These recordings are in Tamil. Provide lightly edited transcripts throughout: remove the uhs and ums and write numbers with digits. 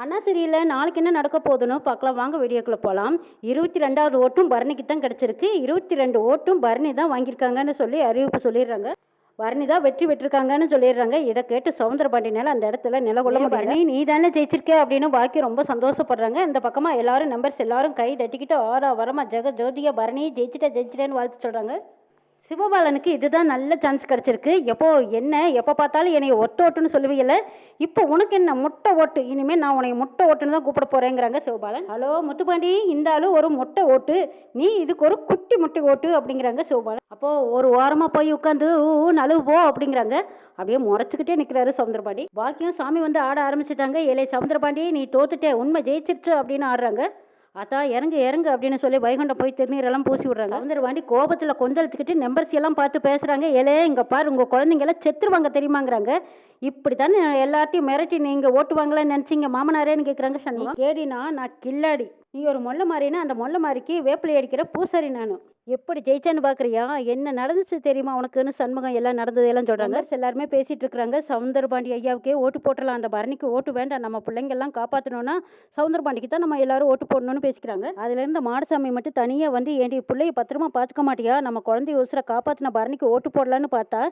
அண்ணா சரியில்லை நாளைக்கு என்ன நடக்க போகுதுன்னு பார்க்கலாம் வாங்க வீடியோக்குள்ளே போகலாம். 22வது ஓட்டும் பரணிக்கு தான் கிடச்சிருக்கு. 22 ஓட்டும் பரணி தான் வாங்கியிருக்காங்கன்னு சொல்லி அறிவிப்பு சொல்லிடுறாங்க. பரணி தான் வெற்றி பெற்றிருக்காங்கன்னு சொல்லிடுறாங்க. இதை கேட்டு சவுந்தரபாண்டியனால அந்த இடத்துல நிலகொள்ள பரணி நீ தானே ஜெயிச்சிருக்கே அப்படின்னு பாக்கி ரொம்ப சந்தோஷப்படுறாங்க. இந்த பக்கமாக எல்லாரும் நம்பர்ஸ் எல்லாரும் கை தட்டிக்கிட்டு ஆறா வரமா ஜெக ஜோதியா பரணி ஜெயிச்சிட்டேன்னு வாழ்த்து சொல்கிறாங்க. சிவபாலனுக்கு இதுதான் நல்ல சான்ஸ் கிடச்சிருக்கு. எப்போ பார்த்தாலும் என்னை ஓட்டுன்னு சொல்லுவீங்கல்ல, இப்போ உனக்கு என்ன முட்டை ஓட்டு, இனிமேல் நான் உன்னை முட்டை ஓட்டுன்னு தான் கூப்பிட போகிறேங்கிறாங்க சிவபாலன். ஹலோ முத்துப்பாண்டி, இந்த ஆளு ஒரு முட்டை ஓட்டு, நீ இதுக்கு ஒரு குட்டி முட்டை ஓட்டு அப்படிங்கிறாங்க சிவபாலன். அப்போது ஒரு ஓரமாக போய் உட்காந்து நழுவு போ அப்படிங்கிறாங்க. அப்படியே முறைச்சிக்கிட்டே நிற்கிறாரு சவுந்தரபாண்டி. பாக்கியம் சாமி வந்து ஆட ஆரம்பிச்சிட்டாங்க. ஏழை சவுந்தரபாண்டி நீ தோத்துட்டே, உண்மை ஜெயிச்சிருச்சு அப்படின்னு ஆடுறாங்க. அத்தா இறங்கு அப்படின்னு சொல்லி வைகுண்டம் போய் திருநீரெல்லாம் பூசி விட்றாங்க. சவுந்தரபாண்டி கோபத்தில் கொந்தளிச்சுக்கிட்டு நம்பர்ஸ் எல்லாம் பார்த்து பேசுகிறாங்க. ஏலே இங்கே பாரு, உங்கள் குழந்தைங்கெல்லாம் செத்துருவாங்க தெரியுமாங்கிறாங்க. இப்படி தானே எல்லாத்தையும் மிரட்டி நீங்கள் ஓட்டுவாங்களான்னு நினச்சிங்க மாமனாரேன்னு கேட்குறாங்க. சண்முகம் கேடினா நான் கில்லாடி, நீ ஒரு மொல்லை மாறினா அந்த மொல்லை மாறிக்கு வேப்பிலை அடிக்கிற பூசாரி நான். எப்படி ஜெயிச்சான்னு பார்க்குறியா, என்ன நடந்துச்சு தெரியுமா உனக்குன்னு சண்முகம் எல்லாம் நடந்தது எல்லாம் சொல்கிறாங்க. எல்லாருமே பேசிகிட்டு இருக்கிறாங்க. சவுந்தரபாண்டி ஐயாவுக்கே ஓட்டு போட்டலாம், அந்த பரணிக்கு ஓட்டு வேண்டாம், நம்ம பிள்ளைங்கெல்லாம் காப்பாற்றணும்னா சவுந்தரபாண்டிக்கு தான் நம்ம எல்லாரும் ஓட்டு போடணும்னு பேசிக்கிறாங்க. அதுலேருந்து மாடசாமி மட்டும் தனியாக வந்து ஏண்டி பிள்ளைய பத்திரமா பார்த்துக்க மாட்டியா, நம்ம குழந்தைய உசுரை காப்பாற்றின பரணிக்கு ஓட்டு போடலான்னு பார்த்தா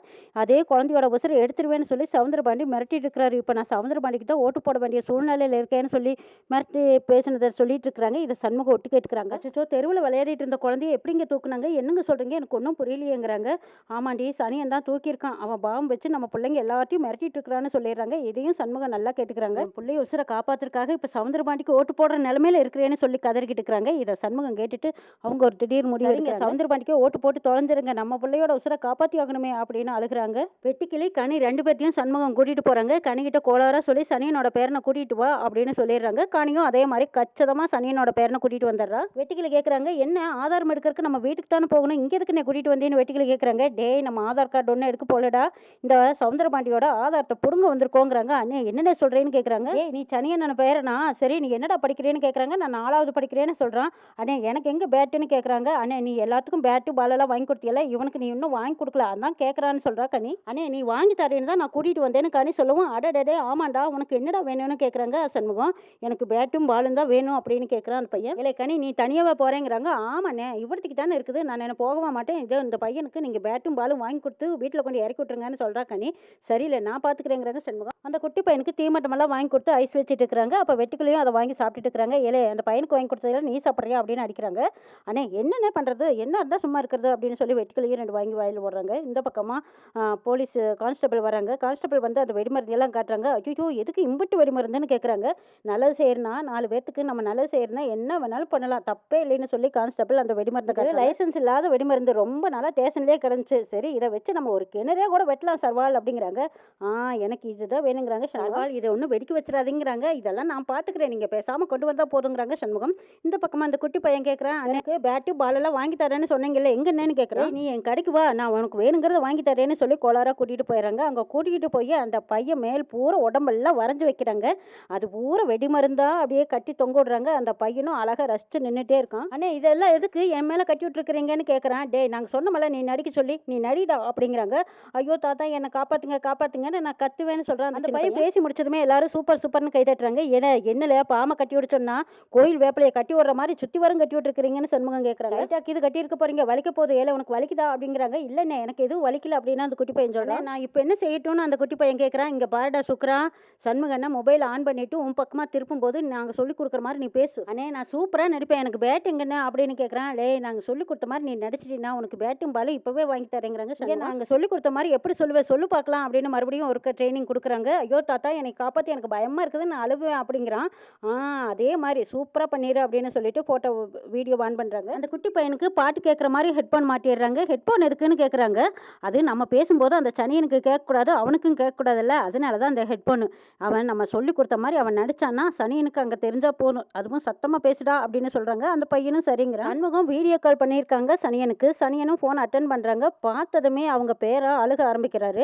அதே குழந்தையோட உசுரை எடுத்துருவேன்னு சொல்லி சவுந்தரபாண்டி மிரட்டிட்டு இருக்கிறாரு. இப்போ நான் சவுந்தரபாண்டிக்கு தான் ஓட்டு போட வேண்டிய சூழ்நிலையில் இருக்கேன்னு சொல்லி மிரட்டி பேசினதை சொல்லிட்டு இருக்கிறாங்க. இதை சண்முகம் ஒட்டு கேட்டுக்கிறாங்க. அச்சோ, தெருவில் விளையாடிட்டு இருந்த குழந்தைய எப்படிங்க தூக்குனாங்க, என்னங்க சொல்கிறீங்க, எனக்கு ஒன்றும் புரியலையேங்கிறாங்க. ஆமாண்டி, சனியன் தான் தூக்கியிருக்கான், அவன் பாவம் வச்சு நம்ம பிள்ளைங்க எல்லாத்தையும் மிரட்டிட்டு இருக்கிறான்னு சொல்லிடுறாங்க. இதையும் சண்முகம் நல்லா கேட்டுக்கிறாங்க. பிள்ளைய உசுரை காப்பாத்துறதுக்காக இப்போ சவுந்தரபாண்டிக்கு ஓட்டு போடுற நிலைமையில இருக்கிறேன்னு சொல்லி கதறிக்கிட்டு இருக்கிறாங்க. இதை சண்முகம் கேட்டுட்டு அவங்க ஒரு திடீர் முடிவு, சவுந்தரபாண்டிக்கு ஓட்டு போட்டு தொலைஞ்சிருங்க, நம்ம பிள்ளையோட உசுரை காப்பாற்றி ஆகணுமே அப்படின்னு அழுகிறாங்க. வெட்டிக்கிளி கனி ரெண்டு பேர்த்தையும் சண்முகம் கூட்டிட்டு போறாங்க. கனிகிட்ட கோளாரா சொல்லி சனியனோட பேரனை கூட்டிட்டு வா அப்படின்னு சொல்லிடுறாங்க. கனியும் அதே மாதிரி கச்சிதமா சனியனோட பேரனை கூட்டிட்டு வந்துடுறா. வெட்டிக்கிளி கேட்குறாங்க, என்ன ஆதாரம் எடுக்கிறதுக்கு நம்ம வீட்டுக்கு தானே போகணும், இங்கே எதுக்கு நான் கூட்டிட்டு வந்தேன்னு வெட்டிக்கிளி கேட்குறாங்க. டேய், நம்ம ஆதார் கார்டு ஒன்று எடுக்க போலடா, இந்த சவுந்தரபாண்டியோட ஆதாரத்தை புடுங்க வந்திருக்கோங்கிறாங்க. அண்ணே என்னென்ன சொல்றேன்னு கேட்குறாங்க. ஏய், நீ சனியன் பேரனா, சரி நீ என்னடா படிக்கிறேன்னு கேட்குறாங்க. நான் 4வது படிக்கிறேன்னு சொல்கிறான். அண்ணே எனக்கு எங்கே பேட்டுன்னு கேட்குறாங்க. அண்ணே நீ எல்லாத்துக்கும் பேட்டு பாலெல்லாம் வாங்கி கொடுத்தியல, இவனுக்கு நீ இன்னும் வாங்கி கொடுக்கல, அதான் கேட்குறான்னு சொல்கிறா கனி. அண்ணே நீ வாங்கி தரேன்னு தான் நான் கூட்டிகிட்டு வந்தேன்னு கனி சொல்லவும், அடடே ஆமாண்டா, உனக்கு என்னடா வேணும்னு கேட்குறாங்க சண்முகம். எனக்கு பேட்டும் பாலும் தான் வேணும் அப்படின்னு கேட்குறான் அந்த பையன். இல்லை கனி நீ தனியாகவே போகிறேங்கிறாங்க. ஆமாண்ணே இவ்வளோத்துக்கு தானே இருக்குது, நான் என்ன போகவா மாட்டேன், இந்த பையனுக்கு நீங்கள் பேட்டும் பாலும் வாங்கி கொடுத்து வீட்டில் கொண்டு இறக்கி விட்டுருங்கன்னு சொல்கிறா கனி. சரியில்லை நான் பார்த்துக்கிறேங்கிறாங்க சண்முகம். அந்த குட்டி பையனுக்கு தீமட்டமெல்லாம் வாங்கி கொடுத்து ஐஸ் வச்சுட்டு இருக்கிறாங்க. அப்போ வெட்டிக்குள்ளையும் அதை வாங்கி சாப்பிட்டுட்டு இருக்கிறாங்க. ஏலே அந்த பையனுக்கு வாங்கி கொடுத்ததுல நீ சாப்பிட்றியா அப்படின்னு அடிக்கிறாங்க. அண்ணே என்னென்ன பண்ணுறது, என்ன இருந்தால் சும்மா இருக்கிறது அப்படின்னு சொல்லி வெட்டிக்குள்ளையும் 2 வாங்கி வாயில் போடுறாங்க. இந்த பக்கமாக போலீஸ் கான்ஸ்டபிள் வராங்க. கான்ஸ்டபிள் வந்து அந்த வெடிமருந்து எல்லாம் காட்டுறாங்க. ஐயோ எதுக்கு இம்புட்டு வெடிமருந்துன்னு கேட்குறாங்க. நல்லது செய்யறனா 4 பேர்த்துக்கு நம்ம நல்லது செய்யறனா என்ன வேணாலும் பண்ணலாம், தப்பே இல்லைன்னு சொல்லி கான்ஸ்டபிள் அந்த வெடிமருந்து லைசன்ஸ் இல்லாத வெடிமருந்து ரொம்ப நாளாக ஸ்டேஷன்லேயே கிடந்துச்சு, சரி இதை வச்சு நம்ம ஒரு கிணறே கூட வெட்டலாம் சர்வால் அப்படிங்கிறாங்க. எனக்கு இதுதான் வேணுங்கிறாங்க. சர்வால் இதை ஒன்றும் வெடிக்க வச்சிடாதீங்கிறாங்க. இதெல்லாம் நான் பார்த்துக்கிறேன், நீங்கள் பேசாமல் கொண்டு வந்தால் போதுங்கிறாங்க சண்முகம். இந்த பக்கமாக அந்த குட்டி பையன் கேட்குறான், எனக்கு பேட்டு பாலெல்லாம் வாங்கி தரேன்னு சொன்னீங்கல்ல, எங்கன்னு கேட்குறேன். நீ என் கடைக்கு வா, நான் உனக்கு வேணுங்கிறத வாங்கி தரேன்னு சொல்லி கோளாராக கூட்டிகிட்டு போயிடறாங்க. அங்கே கூட்டிகிட்டு போய் அந்த பையன் மேல் பூரா உடம்பெல்லாம் வரைஞ்சி வைக்கிறாங்க. அது பூரா வெடிமருந்தா அப்படியே கட்டி தொங்க விடுறாங்க. அந்த பையனும் அழகாக ரசித்து நின்றுட்டே இருக்கான். அண்ணே இதெல்லாம் எதுக்கு என் மேலே கட்டி விட்டுருக்குறீங்கன்னு கேட்குறான். டே நாங்கள் சொன்னமல்ல நீ நடிக்க சொல்லி, நீ நடிடா அப்படிங்கிறாங்க. ஐயோ தாத்தா என்னை காப்பாத்துங்கன்னு நான் கத்துவேன்னு சொல்கிறேன். அந்த பையன் பேசி முடிச்சதுமே எல்லாரும் சூப்பர் சூப்பர்னு கை தட்டுறாங்க. என்னல பாமை கட்டி விட சொன்னா கோயில் வேப்பிலையை கட்டி விடுற மாதிரி சுற்றி வரும் கட்டி விட்டுருக்கிறீங்கன்னு சண்முகம் கேட்குறாங்க. லைட்டாக இது கட்டி இருக்க போறீங்க, வலிக்க போகுது, ஏழை உனக்கு வலிக்குதா அப்படிங்கிறாங்க. இல்லைண்ணே எனக்கு எதுவும் வலிக்கல அப்படின்னு அந்த குட்டி பையன் சொல்கிறேன். நான் இப்போ என்ன செய்யட்டும்னு அந்த குட்டி பையன் கேட்குறான். இங்கே பாரடா சுக்ரா, சண்முகண்ணா மொபைல் ஆன் பண்ணிட்டு உன் பக்கமாக திருப்பும் போது நாங்கள் சொல்லி கொடுக்குற மாதிரி நீ பேசு. அண்ணே நான் சூப்பராக நடிப்பேன், எனக்கு பேட் எங்கண்ணே அப்படின்னு கேட்குறான். நாங்கள் சொல்லி கொடுத்த மாதிரி நீ நடிச்சிட்டீங்கன்னா உனக்கு பேட்டும் பாலும் இப்போவே வாங்கி தரேங்கிறாங்க. நாங்கள் சொல்லி கொடுத்த மாதிரி எப்படி சொல்லுவேன் சொல்லு பார்க்கலாம் அப்படின்னு மறுபடியும் ஒரு ட்ரைனிங் கொடுக்குறாங்க. ஐயோ தாத்தா என்னை காப்பாற்றி எனக்கு பயமாக இருக்குது, நான் அழுவேன் அப்படிங்கிறான். அதே மாதிரி சூப்பராக பண்ணிடு அப்படின்னு சொல்லிட்டு ஃபோட்டோ வீடியோ ஆன் பண்ணுறாங்க. அந்த குட்டி பையனுக்கு பாட்டு கேட்குற மாதிரி ஹெட்ஃபோன் மாட்டிடுறாங்க. ஹெட்ஃபோன் எதுக்குன்னு கேட்குறாங்க. அது நம்ம பேசும்போது அந்த சனியனுக்கு கேட்கக்கூடாது, அவனுக்கும் கேட்கக்கூடாதுல்ல, அதனால தான் அந்த ஹெட்ஃபோனு. அவன் நம்ம சொல்லி கொடுத்த மாதிரி அவன் நடிச்சான்னா சனியனுக்கு அங்கே தெரிஞ்சா போகணும், அதுவும் சத்தமாக பேசுடா அப்படின்னு சொல்கிறாங்க. அந்த பையனும் சரிங்கிறான். சண்முகம் வீடியோ கால் பண்ணி பண்ணியிருக்காங்க சனியனுக்கு. சனியனும் ஃபோன் அட்டன் பண்ணுறாங்க. பார்த்ததுமே அவங்க பேரா அழுக ஆரம்பிக்கிறாரு.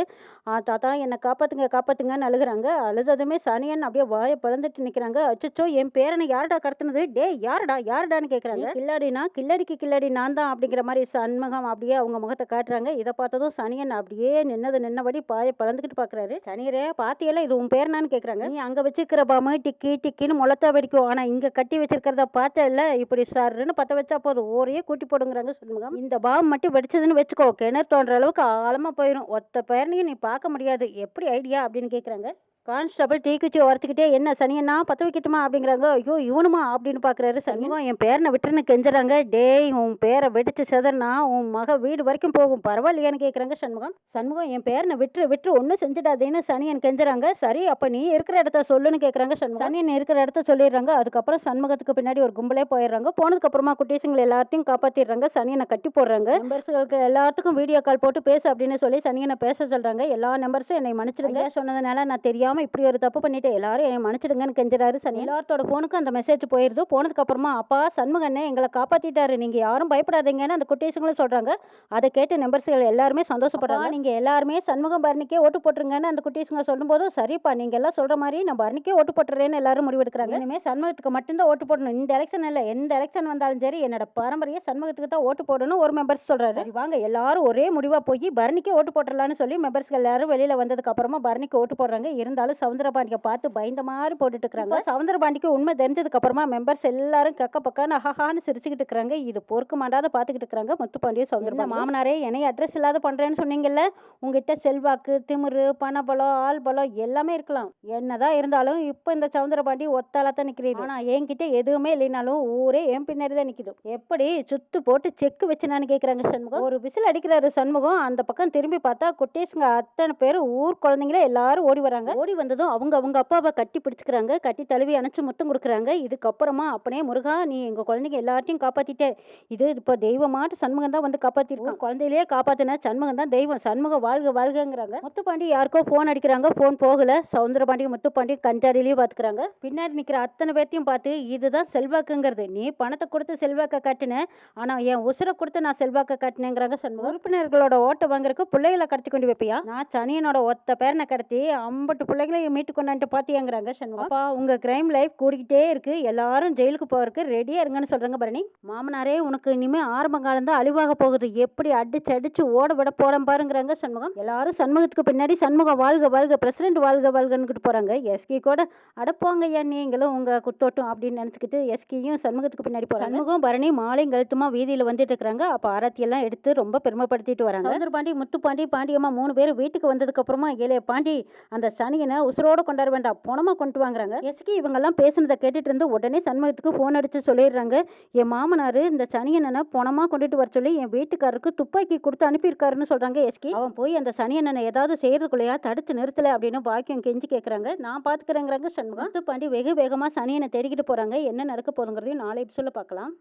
தாத்தா என்னை காப்பாற்றுங்க காப்பாற்றுங்கன்னு அழுகுறாங்க. அழுததுமே சனியன் அப்படியே வாயை பிளந்துட்டு நிற்கிறாங்க. அச்சச்சோ என் பேரனை யாருடா கடத்துனது, டேய் யாருடா யாருடான்னு கேட்குறாங்க. கில்லாடினா கில்லாடிக்கு கில்லாடி நான் தான் அப்படிங்கிற மாதிரி சண்முகம் அப்படியே அவங்க முகத்தை காட்டுறாங்க. இதை பார்த்ததும் சனியன் அப்படியே நின்னபடி பாயை பிளந்துக்கிட்டு பார்க்குறாரு. சனியரே பாத்தியெல்லாம் இது உன் பேரனான்னு கேட்குறாங்க. நீ அங்கே வச்சிருக்கிற பாம்பு டிக்கி டிக்கின்னு முளத்தா வெடிக்கும், ஆனால் இங்கே கட்டி வச்சிருக்கிறத பார்த்தல இப்படி சர்ன்னு பற்ற வச்சா போதும் ஊரையே கூட்டி போடுங்கிறாங்க சண்முகம். இந்த பாம்பு மட்டும் வெடிச்சதுன்னு வச்சுக்கோ, கிணறு தோன்ற அளவுக்கு ஆழமா போயிடும், ஒத்த பேரனையும் நீ பார்க்க முடியாது, எப்படி ஐடியா அப்படின்னு கேட்குறாங்க. கான்ஸ்டபிள் தீக்குச்சி உரத்துக்கிட்டே என்ன சனியன்னா பற்ற வைக்கட்டுமா அப்படிங்கிறாங்க. ஐயோ இவனுமா அப்படின்னு பார்க்குறாரு சண்முகம். என் பேரனை விட்டுருன்னு கெஞ்சுறாங்க. டேய் உன் பேரை வெடிச்சு செதறனா உன் மக வீடு வரைக்கும் போகும், பரவாயில்லையான்னு கேட்குறாங்க சண்முகம் என் பேரனை விட்டுரு ஒன்றும் செஞ்சுடாதேன்னு சனியன் கெஞ்சுறாங்க. சரி அப்போ நீ இருக்கிற இடத்த சொல்லுன்னு கேட்குறாங்க சண்முகம். சனியன் இருக்கிற இடத்த சொல்லிடுறாங்க. அதுக்கப்புறம் சண்முகத்துக்கு பின்னாடி ஒரு கும்பலே போயிடுறாங்க. போனதுக்கப்புறமா குட்டீஸுங்களை எல்லாத்தையும் காப்பாற்றிடுறாங்க. சனியனை கட்டி போடுறாங்க. நம்பர்ஸுகளுக்கு எல்லாத்துக்கும் வீடியோ கால் போட்டு பேசு அப்படின்னு சொல்லி சனியனை பேச சொல்கிறாங்க. எல்லா நம்பர்ஸும் என்னை மன்னிச்சிடுங்க சொன்னதுனால நான் தெரியாமல் இப்படி ஒரு தப்பு பண்ணிட்டு எல்லாரும் என்னை மன்னிச்சிடுங்கன்னு கெஞ்சுறாரு சனி. எல்லாத்தோட போனுக்கு அந்த மெசேஜ் போயிருது. போனதுக்கு அப்புறமா அப்பா சண்முகண்ணே எங்களை காப்பாத்திட்டாரு, நீங்க யாரும் பயப்படாதீங்கன்னு அந்த குட்டீஸுங்களும் சொல்றாங்க. அதை கேட்டு நம்பர்ஸ்கள் எல்லாருமே சந்தோஷப்படுறாங்க. நீங்க எல்லாருமே சண்முகம் பரணிக்கே ஓட்டு போட்டுருங்கன்னு அந்த குட்டீஸுங்க சொல்லும்போது சரிப்பா நீங்க எல்லாம் சொல்ற மாதிரி நான் பரணிக்கே ஓட்டு போட்டுறேன்னு எல்லாரும் முடிவெடுக்கிறாங்க. இனிமே சண்முகத்துக்கு மட்டும்தான் ஓட்டு போடணும், இந்த எலெக்ஷன் இல்லை எந்த எலெக்ஷன் வந்தாலும் சரி என்னோட பாரம்பரிய சண்முகத்துக்கு தான் ஓட்டு போடணும் ஒரு மெம்பர்ஸ் சொல்றாரு. சரி வாங்க எல்லாரும் ஒரே முடிவா போய் பரணிக்கே ஓட்டு போட்டுடலான்னு சொல்லி மெம்பர்ஸ்கள் எல்லாரும் வெளியில வந்ததுக்கு அப்புறமா பரணிக்கு ஓட்டு போடுறாங்க. இருந்தாலும் சவுந்தரபாண்டியை பார்த்து பயந்த மாதிரி போட்டுட்டு இருக்காங்க. சவுந்தரபாண்டிக்கு உண்மை தெரிஞ்சதுக்கு அப்புறமா மெம்பர்ஸ் எல்லாரும் கக்க பக்கான்னு அஹான்னு சிரிச்சுக்கிட்டு இருக்காங்க. இது பொறுக்க மாட்டாத பார்த்துக்கிட்டு இருக்காங்க. முத்துப்பாண்டிய சவுந்தரபாண்டி மாமனாரே என்னை அட்ரஸ் இல்லாத பண்றேன்னு சொன்னீங்கல்ல, உங்ககிட்ட செல்வாக்கு திமிரு பணபலம் ஆள் பலம் எல்லாமே இருக்கலாம், என்னதான் இருந்தாலும் இப்போ இந்த சவுந்தரபாண்டி ஒத்தால தான் நிக்கிறீங்க. ஆனா என்கிட்ட எதுவுமே இல்லைனாலும் ஊரே என் பின்னாடி தான் நிக்குது, எப்படி சுத்து போட்டு செக்கு வச்சுனான்னு கேட்குறாங்க சண்முகம். ஒரு விசில் அடிக்கிறாரு சண்முகம். அந்த பக்கம் திரும்பி பார்த்தா குட்டீஸுங்க அத்தனை பேரும் ஊர் குழந்தைங்களே எல்லாரும் ஓடி வராங்க. ஓடி வந்ததும் அவங்க அப்பாவை கட்டி பிடிச்சிக்கிறாங்க. கட்டி தழுவி அணைச்சு முத்தம் கொடுக்குறாங்க. இதுக்கப்புறமா அப்பனே முருகா நீ எங்க குழந்தைங்க எல்லாத்தையும் காப்பாத்திட்டே, இது இப்போ தெய்வமாட்டு சண்முகம் தான் வந்து காப்பாத்திருக்கான், குழந்தையிலேயே காப்பாத்தின சண்முகம் தான் தெய்வம், சண்முகம் வாழ்க வாழ்கங்கிறாங்க. முத்துப்பாண்டி யாருக்கோ போன் அடிக்கிறாங்க. போன் போகல. சவுந்தரபாண்டி முத்துப்பாண்டி கண்டாடிலேயே பாத்துக்கிறாங்க. பின்னாடி நிக்கிற அத்தனை பேர்த்தையும் பார்த்து இதுதான் செல்வாக்குங்கிறது, நீ பணத்தை கொடுத்து செல்வாக்க காட்டின, ஆனா என் உசுரை கொடுத்து நான் செல்வாக்க காட்டினேங்கிறாங்க சண்முகம். உறுப்பினர்களோட ஓட்டை வாங்குறதுக்கு பிள்ளைகளை கடத்தி கொண்டு வைப்பியா, நான் சனியனோட ஒத்த பேரனை கடத்தி 50 பிள்ளைகளையும் மீட்டு கொண்டாண்டு பாத்தியாங்கிறாங்க சண்முகம். அப்பா உங்க கிரைம் லைஃப் கூடிக்கிட்டே இருக்கு, எல்லாரும் ஜெயிலுக்கு போறதுக்கு ரெடியா இருங்கன்னு சொல்றாங்க பரணி. மாமனாரே உனக்கு இனிமே ஆரம்ப காலம் தான் அழிவாக போகுது, எப்படி அடிச்சு ஓட விட போறோம் பாருங்கிறாங்க சண்முகம். எல்லாரும் சண்முகத்துக்கு பின்னாடி சண்முகம் வாழ்க வாழ்க பிரசிடென்ட் வாழ்க வாழ்கன்னு போறாங்க. எஸ்கி கூட அடப்போங்க ஐயா நீங்களும் உங்க குத்தோட்டம் அப்படின்னு நினைச்சுக்கிட்டு எஸ்கியும் சண்முகத்துக்கு பின்னாடி போறாங்க. சண்முகம் பரணி மாலையும் கழுத்துமா வீதியில வந்துட்டு இருக்காங்க. அப்ப ஆரத்தி எல்லாம் எடுத்து ரொம்ப பெருமைப்படுத்திட்டு வராங்க. சவுந்தரபாண்டி முத்துப்பாண்டி பாண்டியம்மா 3 பேரும் வீட்டுக்கு வந்ததுக்கு அப்புறமா ஏழைய பாண்டி அந்த சனியனை உசுரோட கொண்டாட வேண்டாம் பணமா கொண்டு வாங்குறாங்க. எஸ்கி இவங்க எல்லாம் பேசுனதை கேட்டுட்டு இருந்து உடனே சண்முகத்துக்கு போன் அடிச்சு சொல்லிடுறாங்க. என் மாமனாரு இந்த சனியனை பணமா கொண்டுட்டு வர சொல்லி என் வீட்டுக்காரருக்கு துப்பாக்கி கொடுத்து அனுப்பியிருக்காருன்னு சொல்றாங்க எஸ்கி. அவன் போய் அந்த சனியனை ஏதாவது செய்யறதுக்குள்ளையா தடுத்து நிறுத்தல அப்படின்னு பாக்கியம் கெஞ்சி கேட்கறாங்க. நான் பாத்துக்கிறேங்கிறாங்க சண்முகம். முத்துப்பாண்டி வெகு வேகமா சனியனை தேடிக்கிட்டு போறாங்க. என்ன நடக்க போதுங்கிறதையும் நாளை எபிசோட்ல பார்க்கலாம்.